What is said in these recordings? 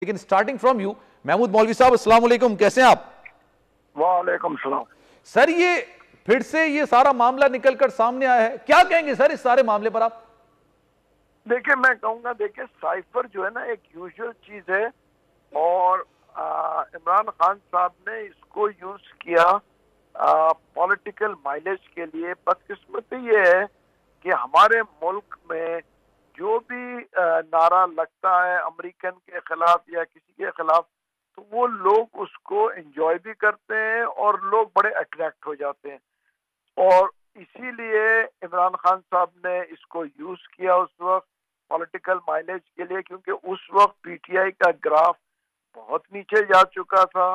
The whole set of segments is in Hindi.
लेकिन स्टार्टिंग फ्रॉम यू महमूद मौलवी साहब, अस्सलाम वालेकुम, कैसे हैं आप? वालेकुम सलाम। सर ये फिर से ये सारा मामला निकलकर सामने आया है, क्या कहेंगे सर इस सारे मामले पर आप? देखिए मैं कहूंगा, देखिए साइफर जो है ना एक यूजुअल चीज है और इमरान खान साहब ने इसको यूज किया पॉलिटिकल माइलेज के लिए। बदकिस्मती ये है कि हमारे मुल्क में जो भी नारा लगता है अमेरिकन के खिलाफ या किसी के खिलाफ, तो वो लोग उसको एंजॉय भी करते हैं और लोग बड़े अट्रैक्ट हो जाते हैं। और इसीलिए इमरान खान साहब ने इसको यूज किया उस वक्त पॉलिटिकल माइलेज के लिए, क्योंकि उस वक्त पीटीआई का ग्राफ बहुत नीचे जा चुका था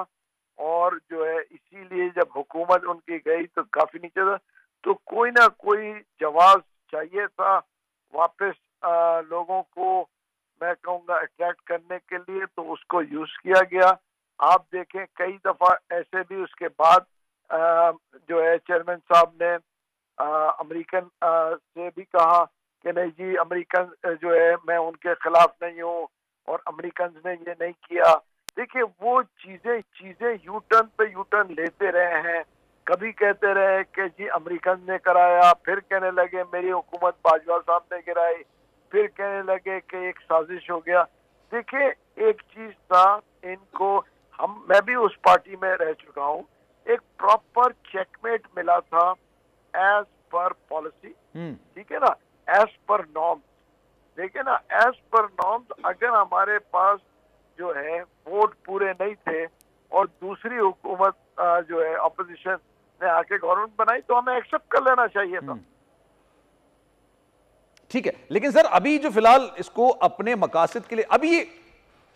और जो है इसीलिए जब हुकूमत उनकी गई तो काफी नीचे था, तो कोई ना कोई जवाब चाहिए था वापस लोगों को, मैं कहूँगा अट्रैक्ट करने के लिए, तो उसको यूज किया गया। आप देखें कई दफा ऐसे भी उसके बाद जो है चेयरमैन साहब ने अमेरिकन से भी कहा कि नहीं जी, अमेरिकन जो है मैं उनके खिलाफ नहीं हूँ और अमेरिकन ने ये नहीं किया। देखिए वो चीजें यू टर्न पे यू टर्न लेते रहे हैं। कभी कहते रहे कि जी अमेरिकन ने कराया, फिर कहने लगे मेरी हुकूमत बाजवा साहब ने गिराई, फिर कहने लगे कि एक साजिश हो गया। देखिए एक चीज था, इनको मैं भी उस पार्टी में रह चुका हूँ, एक प्रॉपर चेकमेट मिला था एज पर पॉलिसी, ठीक है ना, एज पर नॉर्म्स। देखिए ना, एज पर नॉर्म्स अगर हमारे पास जो है वोट पूरे नहीं थे और दूसरी हुकूमत जो है ऑपोजिशन ने आके गवर्नमेंट बनाई, तो हमें एक्सेप्ट कर लेना चाहिए था। ठीक है, लेकिन सर अभी जो फिलहाल इसको अपने मकासद के लिए, अभी ये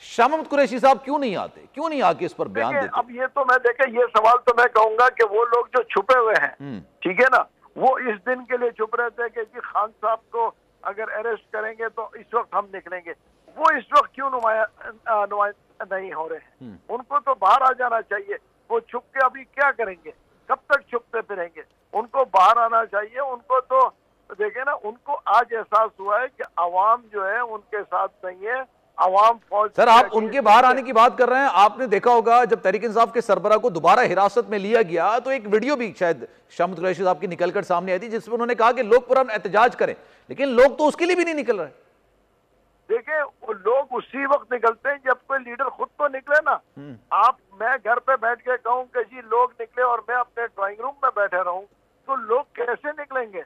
शाह महमूद कुरैशी साहब क्यों नहीं आते, क्यों नहीं आके इस पर बयान देते? अब ये तो मैं देखे, ये सवाल तो मैं कहूंगा कि वो लोग जो छुपे हुए हैं, ठीक है ना, वो इस दिन के लिए छुप रहे थे कि जी खान साहब को अगर अरेस्ट करेंगे तो इस वक्त हम निकलेंगे। वो इस वक्त क्यों नुमाया नहीं हो रहे हैं? उनको तो बाहर आ जाना चाहिए। वो छुप के अभी क्या करेंगे, कब तक छुपते फिरेंगे? उनको बाहर आना चाहिए। उनको तो देखे ना, उनको आज एहसास हुआ है कि आवाम जो है उनके साथ नहीं है, आवाम फौज। सर आप उनके बाहर आने की बात कर रहे हैं, आपने देखा होगा जब तहरीक इंसाफ के सरबराह को दोबारा हिरासत में लिया गया तो एक वीडियो भी शायद शाह महमूद कुरैशी साहब की निकलकर सामने आई थी जिसमें उन्होंने कहा कि लोग पुरअमन एहतजाज करें, लेकिन लोग तो उसके लिए भी नहीं निकल रहे। देखे वो लोग उसी वक्त निकलते हैं जब कोई लीडर खुद तो निकले ना। मैं घर पे बैठ के कहूँ कि जी लोग निकले और मैं अपने ड्राइंग रूम में बैठे रहूं, तो लोग कैसे निकलेंगे?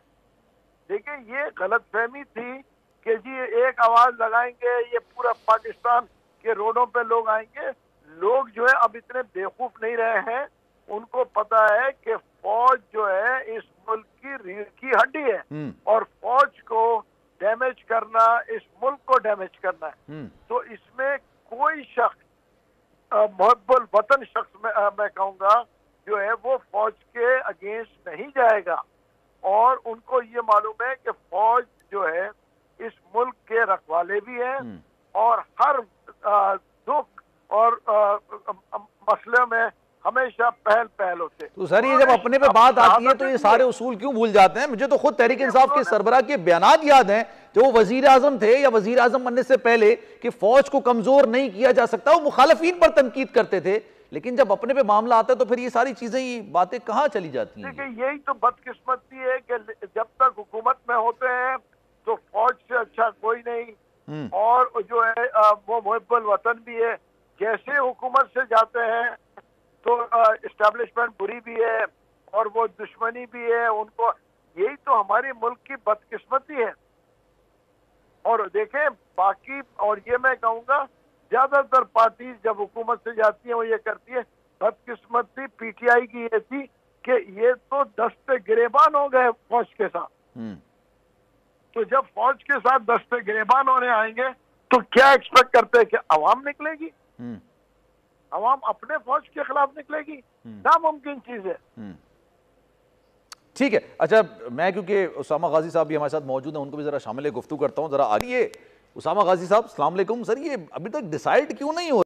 देखिए ये गलत फहमी थी कि जी एक आवाज लगाएंगे ये पूरा पाकिस्तान के रोडों पे लोग आएंगे। लोग जो है अब इतने बेवकूफ नहीं रहे हैं, उनको पता है कि फौज जो है इस मुल्क की रीढ़ की हड्डी है और फौज को डैमेज करना इस मुल्क को डैमेज करना है। तो इसमें कोई शख्स मुहब्बुल वतन शख्स मैं कहूँगा जो है वो फौज के अगेंस्ट नहीं जाएगा और उनको ये मालूम है कि फौज जो है इस मुल्क के रखवाले भी हैं और हर दुख और मसले में हमेशा पहल होते। तो सर ये जब अपने पे बात आती है तो ये सारे उसूल क्यों भूल जाते हैं? मुझे तो खुद तहरीक इंसाफ के सरबराह के बयानात याद हैं जो वो वजीर आजम थे या वजीर आजम बनने से पहले कि फौज को कमजोर नहीं किया जा सकता, वो मुखालफीन पर तनकीद करते थे, लेकिन जब अपने पे मामला आता है तो फिर ये सारी चीजें, ये बातें कहाँ चली जाती हैं? देखिए यही तो बदकिस्मती है कि जब तक हुकूमत में होते हैं तो फौज से अच्छा कोई नहीं और जो है वो मुहब्बुल वतन भी है। जैसे हुकूमत से जाते हैं तो इस्टेब्लिशमेंट बुरी भी है और वो दुश्मनी भी है उनको। यही तो हमारे मुल्क की बदकिस्मती है। और देखें बाकी, और ये मैं कहूँगा ज्यादातर पार्टी जब हुकूमत से जाती है वो ये करती है। बदकिस्मती पीटीआई की ये थी कि ये तो दस्ते गिरेबान हो गए फौज के साथ। तो जब फौज के साथ दस्ते गिरेबान होने आएंगे तो क्या एक्सपेक्ट करते हैं कि अवाम निकलेगी? अवाम अपने फौज के खिलाफ निकलेगी? नामुमकिन चीज है। ठीक है, अच्छा मैं क्योंकि उसामा गाजी साहब भी हमारे साथ मौजूद हैं, उनको भी जरा शामिल गुफ्तगू करता हूं। जरा आगे, उसामा गाजी साहब अस्सलाम वालेकुम। सर ये अभी तक डिसाइड क्यों नहीं हो